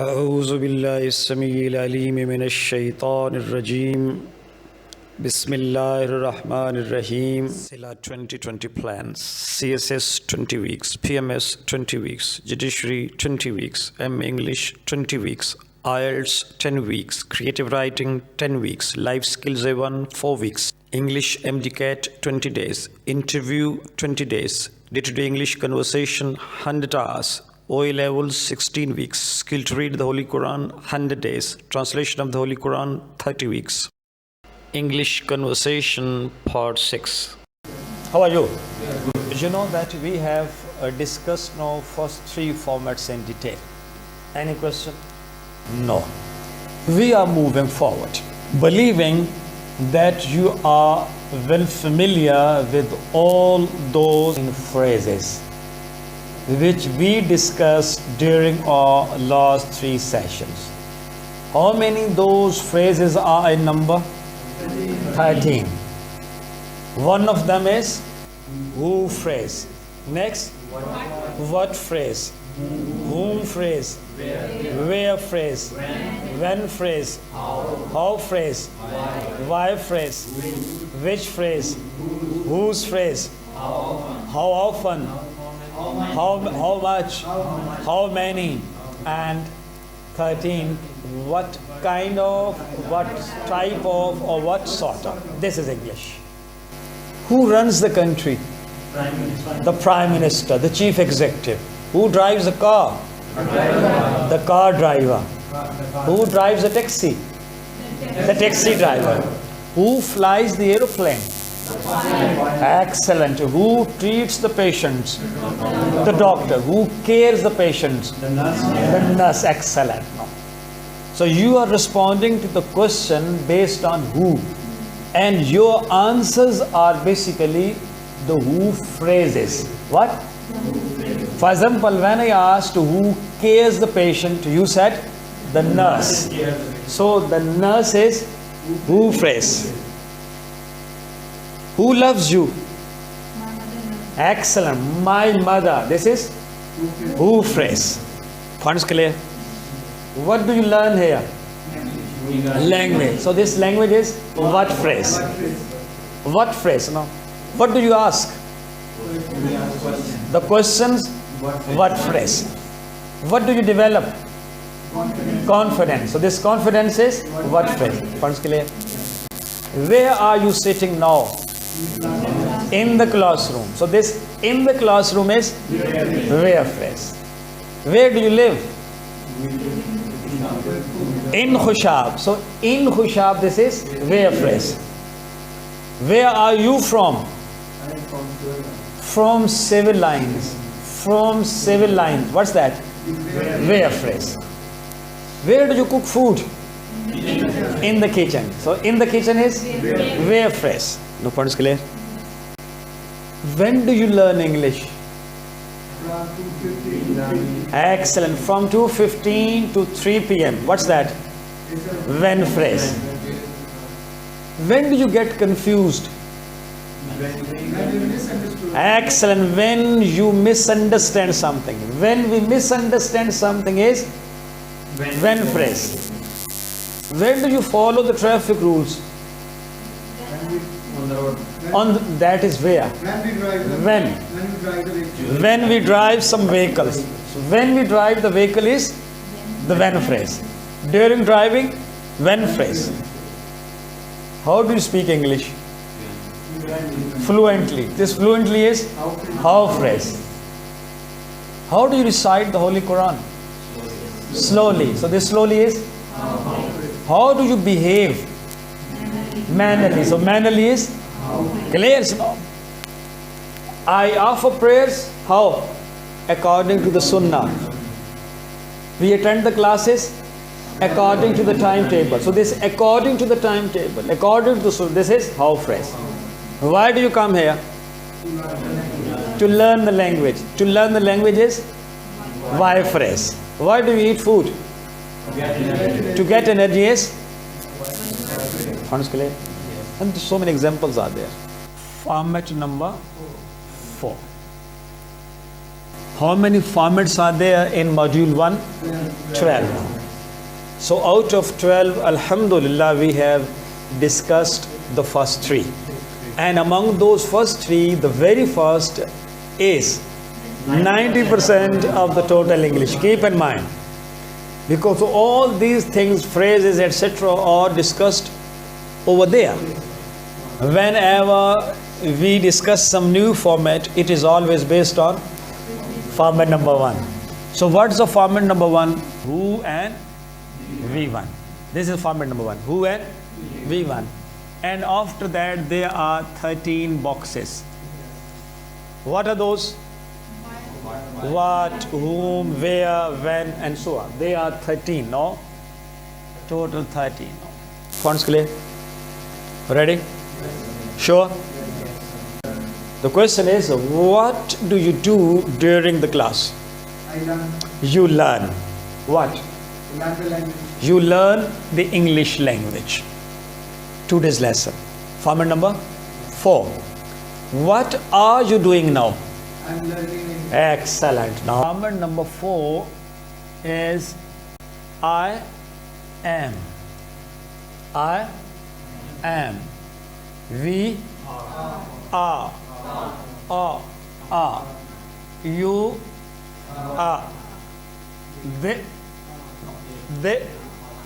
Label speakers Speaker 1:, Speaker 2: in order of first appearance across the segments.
Speaker 1: أعوذ بالله السميع العليم من الشيطان الرجيم بسم الله الرحمن الرحيم SILA 2020 plans CSS 20 weeks PMS 20 weeks Judiciary 20 weeks M English 20 weeks IELTS 10 weeks Creative Writing 10 weeks Life Skills A1 4 weeks English MDCAT 20 days Interview 20 days Day-to-day English Conversation 100 hours OA levels 16 weeks, skill to read the Holy Quran 100 days, translation of the Holy Quran 30 weeks. English conversation part 6. How are you? You know that we have discussed now first 3 formats in detail. Any question? No. We are moving forward, believing that you are well familiar with all those phrases which we discussed during our last 3 sessions. How many those phrases are in number? 13. One of them is who phrase. Next, what phrase, whom phrase, where phrase, when phrase, how phrase, why phrase, which phrase, whose phrase, how often, how much, how many, and 13, what kind of, what type of, or what sort of. This is English. Who runs the country? The Prime Minister, the Chief Executive. Who drives a car? The car driver. Who drives a taxi? The taxi driver. Who flies the aeroplane? Excellent. Who treats the patients? The doctor. Who cares the patients? The nurse. Excellent. So you are responding to the question based on who, and your answers are basically the who phrases. What? For example, when I asked who cares the patient, you said the nurse. So the nurse is who phrase. Who loves you? Excellent. My mother. This is who phrase. Funds clear? What do you learn here? Language. So this language is what phrase? What phrase? No. What do you ask? The questions. What phrase? What do you develop? Confidence. So this confidence is what phrase? Funds clear? Where are you sitting now? In the classroom. So this in the classroom is where phrase. Where do you live? In Khushab. So in Khushab, this is where phrase. Where are you from? From civil lines. From civil lines. What's that? Where phrase. Where do you cook food? In the kitchen. So in the kitchen is where phrase. No points clear? When do you learn English? Excellent. From 2:15 to 3 p.m. What's that? When phrase. When do you get confused? Excellent. When you misunderstand something. When we misunderstand something is when phrase. When do you follow the traffic rules? That is where. When we drive some vehicles. So when we drive the vehicle is the when phrase. During driving, when phrase. How do you speak English? Fluently. This fluently is how phrase. How do you recite the Holy Quran? Slowly. So this slowly is how do you behave? Mannerly. So mannerly is clear. I offer prayers how? According to the sunnah. We attend the classes according to the timetable. So this according to the timetable, according to the sunnah, this is how phrase. Why do you come here? To learn the language. To learn the language is why phrase. Why do we eat food? To get energy is funds clear. And so many examples are there. Format number 4. How many formats are there in module 1? 12. So out of 12, alhamdulillah, we have discussed the first 3. And among those first 3, the very first is 90% of the total English. Keep in mind. Because all these things, phrases, etc. are discussed over there. Whenever we discuss some new format, it is always based on format number 1. So what's the format number 1? Who and V1. This is format number 1. Who and V1. And after that there are 13 boxes. What are those? What, whom, where, when, and so on. They are 13, no? Total 13. Fonts clear? Ready? Sure? The question is, what do you do during the class?
Speaker 2: I learn.
Speaker 1: You learn. What?
Speaker 2: Learn the language.
Speaker 1: You learn the English language. Today's lesson. Format number 4. What are you doing now?
Speaker 2: I'm learning English.
Speaker 1: Excellent. Now, format number 4 is I am. I am. We are. Are. You are. They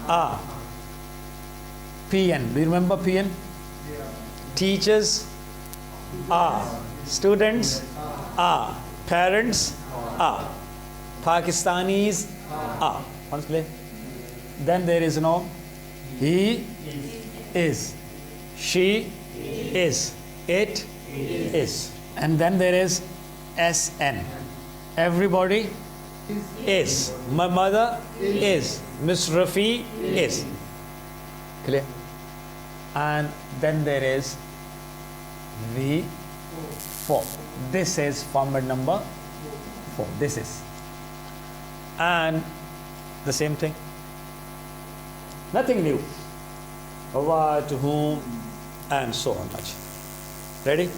Speaker 1: are. PN. Do you remember PN? Teachers are. Students are. Parents are. Pakistanis are. Once clear? Then there is no he is. She is. It is. And then there is SN. Everybody is. My mother is. Miss Rafi is. Clear? And then there is V4. This is format number 4. This is. And the same thing. Nothing new. What, whom, and so on much. Ready?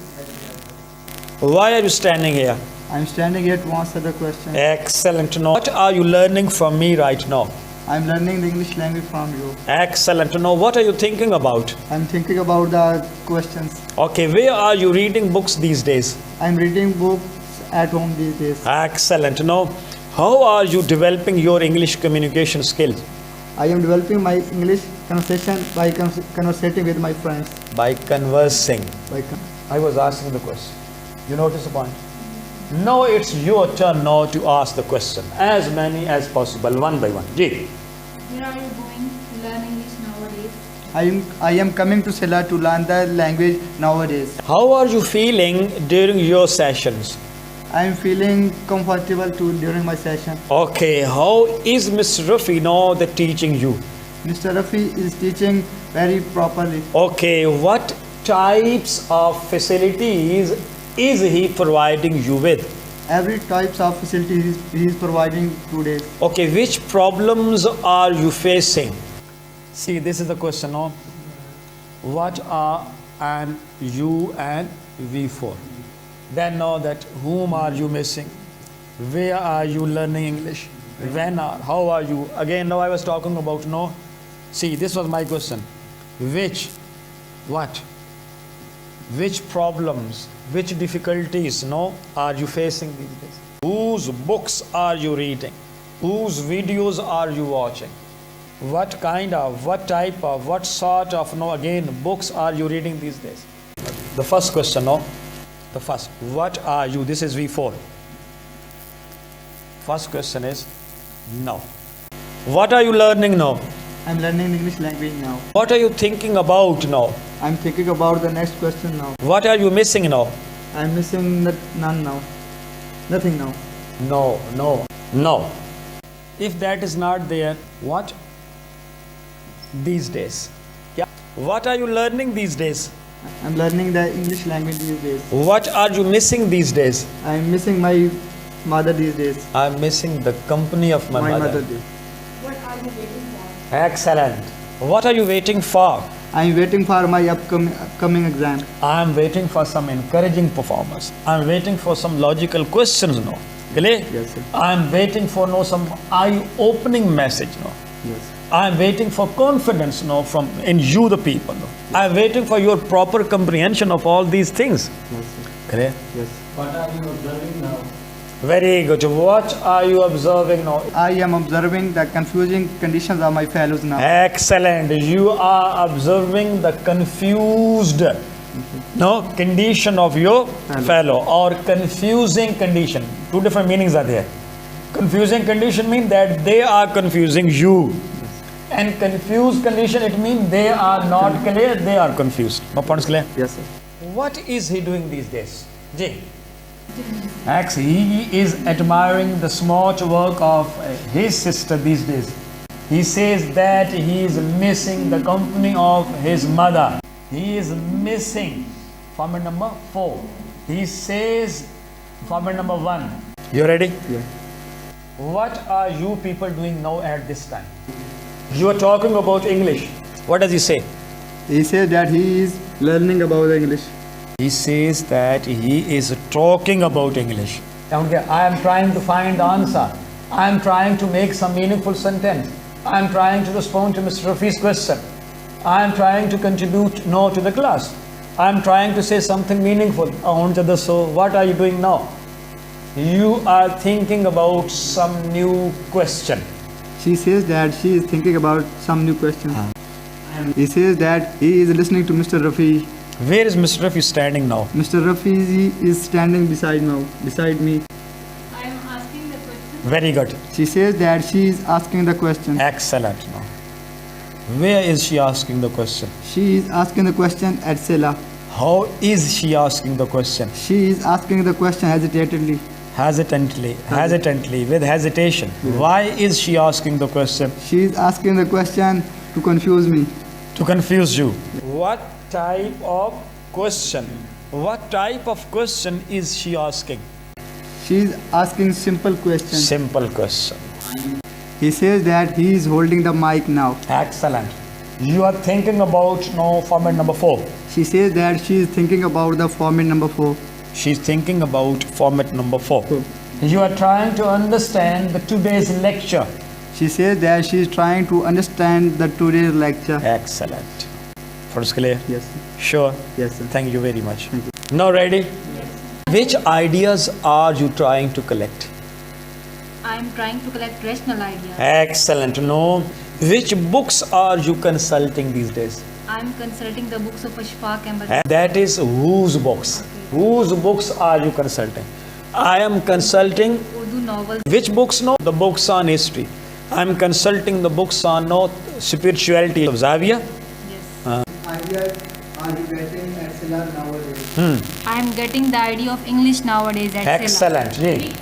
Speaker 1: Why are you standing here?
Speaker 2: I'm standing here to answer the question.
Speaker 1: Excellent. Now, what are you learning from me right now?
Speaker 2: I'm learning the English language from you.
Speaker 1: Excellent. Now, what are you thinking about?
Speaker 2: I'm thinking about the questions.
Speaker 1: Okay, where are you reading books these days?
Speaker 2: I'm reading books at home these days.
Speaker 1: Excellent. Now, how are you developing your English communication skills?
Speaker 2: I am developing my English conversation by conversating with my friends.
Speaker 1: By conversing.
Speaker 2: By
Speaker 1: I was asking the question. You notice the point? Now it's your turn now to ask the question. As many as possible, one by one. Ji.
Speaker 3: Where are you going to learn English nowadays?
Speaker 2: I am coming to Sela to learn the language nowadays.
Speaker 1: How are you feeling during your sessions?
Speaker 2: I am feeling comfortable during my session.
Speaker 1: Okay, how is Miss Rafi now the teaching you?
Speaker 2: Mr. Rafi is teaching very properly.
Speaker 1: Okay, what types of facilities is he providing you with?
Speaker 2: Every types of facilities he is providing today.
Speaker 1: Okay, which problems are you facing? See, this is the question now. What are and you and V4? Then know that whom are you missing? Where are you learning English? When are, how are you? Again, now I was talking about no. See, this was my question. Which, what? Which problems, which difficulties, no, are you facing these days? Whose books are you reading? Whose videos are you watching? What kind of, what type of, what sort of, no, again, books are you reading these days? The first question, no? The first, what are you? This is V4. First question is no. What are you learning now?
Speaker 2: I'm learning English language now.
Speaker 1: What are you thinking about now?
Speaker 2: I'm thinking about the next question now.
Speaker 1: What are you missing now?
Speaker 2: I'm missing none now. Nothing now.
Speaker 1: No, no, no. If that is not there, what? These days. Yeah. What are you learning these days?
Speaker 2: I'm learning the English language these days.
Speaker 1: What are you missing these days?
Speaker 2: I'm missing my mother these days.
Speaker 1: I'm missing the company of my mother.
Speaker 3: What are you waiting for?
Speaker 1: Excellent. What are you waiting for?
Speaker 2: I'm waiting for my upcoming exam.
Speaker 1: I'm waiting for some encouraging performance. I'm waiting for some logical questions now. Clear?
Speaker 2: Yes, sir.
Speaker 1: I am waiting for some eye-opening message.
Speaker 2: Yes.
Speaker 1: I am waiting for confidence from in you the people. I am waiting for your proper comprehension of all these things.
Speaker 2: Yes, sir.
Speaker 1: Clear?
Speaker 2: Yes.
Speaker 4: What are you observing now?
Speaker 1: Very good. What are you observing now?
Speaker 2: I am observing the confusing conditions of my fellows now.
Speaker 1: Excellent. You are observing the confused condition of your fellow or confusing condition. Two different meanings are there. Confusing condition means that they are confusing you. And confused condition, it means they are not clear, they are confused. My point is clear?
Speaker 2: Yes, sir.
Speaker 1: What is he doing these days? Ji. X, he is admiring the smart work of his sister these days. He says that he is missing the company of his mother. He is missing format number 4. He says format number 1. You ready?
Speaker 2: Yeah.
Speaker 1: What are you people doing now at this time? You are talking about English. What does he say?
Speaker 2: He says that he is learning about the English.
Speaker 1: He says that he is talking about English. I am trying to find the answer. I am trying to make some meaningful sentence. I am trying to respond to Mr. Rafi's question. I am trying to contribute to the class. I am trying to say something meaningful. So what are you doing now? You are thinking about some new question.
Speaker 2: She says that she is thinking about some new question. He says that he is listening to Mr. Rafi.
Speaker 1: Where is Mr. Rafi standing now?
Speaker 2: Mr. Rafi is standing beside me.
Speaker 3: I am asking the question.
Speaker 1: Very good.
Speaker 2: She says that she is asking the question.
Speaker 1: Excellent. Now, where is she asking the question?
Speaker 2: She is asking the question at Sela.
Speaker 1: How is she asking the question?
Speaker 2: She is asking the question hesitantly.
Speaker 1: Hesitantly, with hesitation. Why is she asking the question?
Speaker 2: She is asking the question to confuse me.
Speaker 1: To confuse you. What type of question? What type of question is she asking?
Speaker 2: She is asking simple question.
Speaker 1: Simple question.
Speaker 2: He says that he is holding the mic now.
Speaker 1: Excellent. You are thinking about format number 4.
Speaker 2: She says that she is thinking about the format number 4.
Speaker 1: She's thinking about format number 4. You are trying to understand the today's lecture.
Speaker 2: She says that she is trying to understand the today's lecture.
Speaker 1: Excellent. First clear?
Speaker 2: Yes.
Speaker 1: Sure.
Speaker 2: Yes, sir.
Speaker 1: Thank you very much.
Speaker 2: Thank you.
Speaker 1: Now ready? Which ideas are you trying to collect?
Speaker 3: I am trying to collect rational ideas.
Speaker 1: Excellent. No. Which books are you consulting these days?
Speaker 3: I am consulting the books of Ashfaq and
Speaker 1: And that is whose books? Whose books are you consulting? I am consulting
Speaker 3: Urdu novels.
Speaker 1: which books? No, the books on history. I am consulting the books on spirituality of Zavia.
Speaker 3: Yes.
Speaker 2: Ideas are you getting at Sela nowadays?
Speaker 3: I am getting the idea of English nowadays at Sela.
Speaker 1: Excellent. Ji.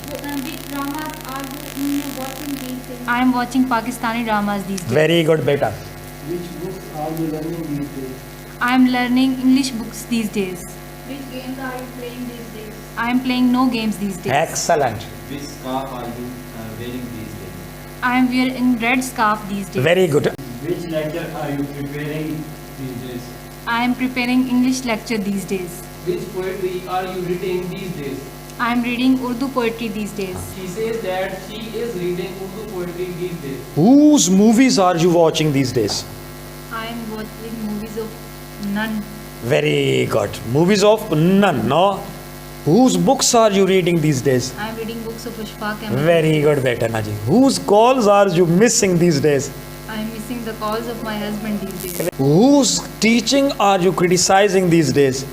Speaker 3: Which dramas are you watching these days? I am watching Pakistani dramas these days.
Speaker 1: Very good, beta.
Speaker 2: Which books are you learning these days?
Speaker 3: I am learning English books these days.
Speaker 5: Which games are you playing these days?
Speaker 3: I am playing no games these days.
Speaker 1: Excellent.
Speaker 4: Which scarf are you wearing these days?
Speaker 3: I am wearing red scarf these days.
Speaker 1: Very good.
Speaker 4: Which lecture are you preparing these days?
Speaker 3: I am preparing English lecture these days.
Speaker 5: Which poetry are you reading these days?
Speaker 3: I am reading Urdu poetry these days.
Speaker 5: She says that she is reading Urdu poetry these days.
Speaker 1: Whose movies are you watching these days?
Speaker 3: I am watching movies of none.
Speaker 1: Very good. Movies of none, no? Whose books are you reading these days?
Speaker 3: I am reading books of Ashfaq and
Speaker 1: Very good, beta Naji. Whose calls are you missing these days?
Speaker 3: I am missing the calls of my husband these days.
Speaker 1: Whose teaching are you criticizing these days?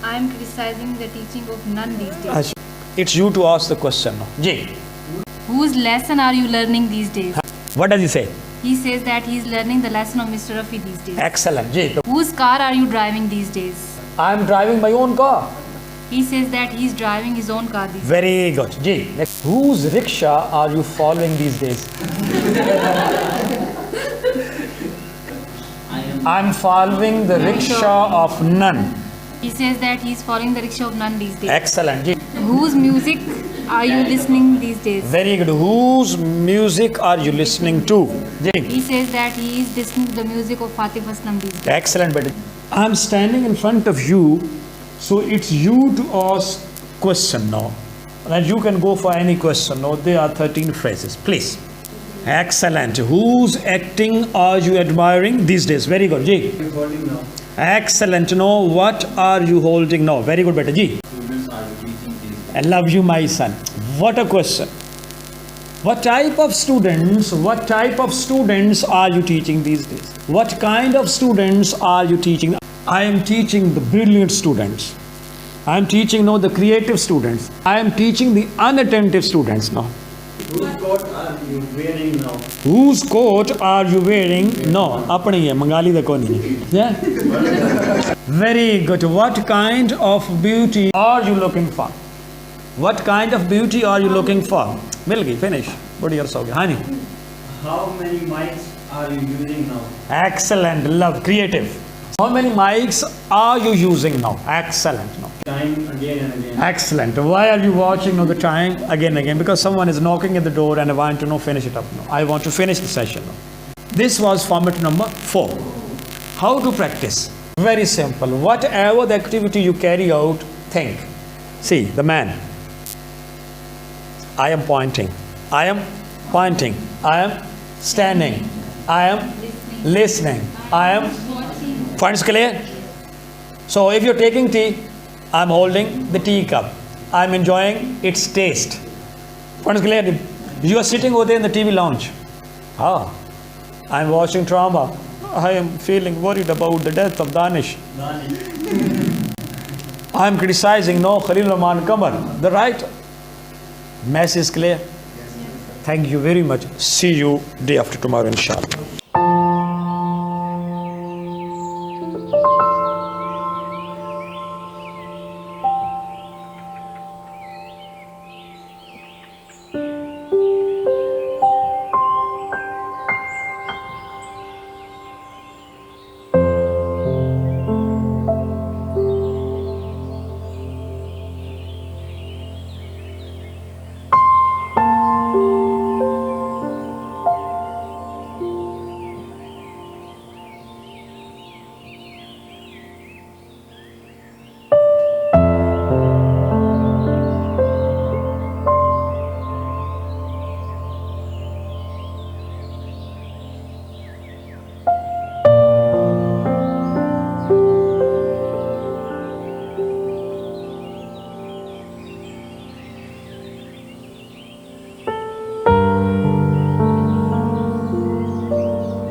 Speaker 3: I am criticizing the teaching of none these days.
Speaker 1: It's you to ask the question. No? Ji,
Speaker 3: Whose lesson are you learning these days?
Speaker 1: what does he say?
Speaker 3: He says that he is learning the lesson of Mr. Rafi these days.
Speaker 1: Excellent. Ji,
Speaker 3: Whose car are you driving these days?
Speaker 1: I am driving my own car.
Speaker 3: He says that he is driving his own car these days.
Speaker 1: Very good. Ji, next. Whose rickshaw are you following these days? I'm following the rickshaw of none.
Speaker 3: He says that he is following the rickshaw of none these days.
Speaker 1: Excellent. Ji.
Speaker 3: Whose music are you listening these days?
Speaker 1: Very good. Whose music are you listening to? Ji.
Speaker 3: He says that he is listening to the music of Fatih Aslam these days.
Speaker 1: Excellent. But I'm standing in front of you, so it's you to ask question now. And you can go for any question. No, there are 13 phrases. Please. Excellent. Whose acting are you admiring these days? Very good. Ji.
Speaker 4: Holding now.
Speaker 1: Excellent. No, what are you holding now? Very good, beta. Ji.
Speaker 4: Students are you teaching these?
Speaker 1: I love you, my son. What a question. What type of students are you teaching these days? What kind of students are you teaching? I am teaching the brilliant students. I am teaching now the creative students. I am teaching the unattentive students now.
Speaker 4: Whose coat are you wearing now?
Speaker 1: Whose coat are you wearing? No, apni hai, Mangali da koni hai. Yeah? Very good. What kind of beauty are you looking for? What kind of beauty are you looking for? Mil gayi, finish. Badi years ho gaya. Hani.
Speaker 4: How many mics are you using now?
Speaker 1: Excellent. Love. Creative. How many mics are you using now? Excellent. No.
Speaker 4: Time again and again.
Speaker 1: Excellent. Why are you watching now the time again and again? Because someone is knocking at the door and I want to know, finish it up now. I want to finish the session now. This was format number 4. How to practice? Very simple. Whatever the activity you carry out, think. See, the man. I am pointing. I am pointing. I am standing. I am listening. I am. Points clear? So if you're taking tea, I'm holding the tea cup. I'm enjoying its taste. Points clear? You are sitting over there in the TV lounge. I'm watching drama. I am feeling worried about the death of Danish. I'm criticizing Khalil Rahman Qamar. The right message is clear? Thank you very much. See you day after tomorrow, inshallah.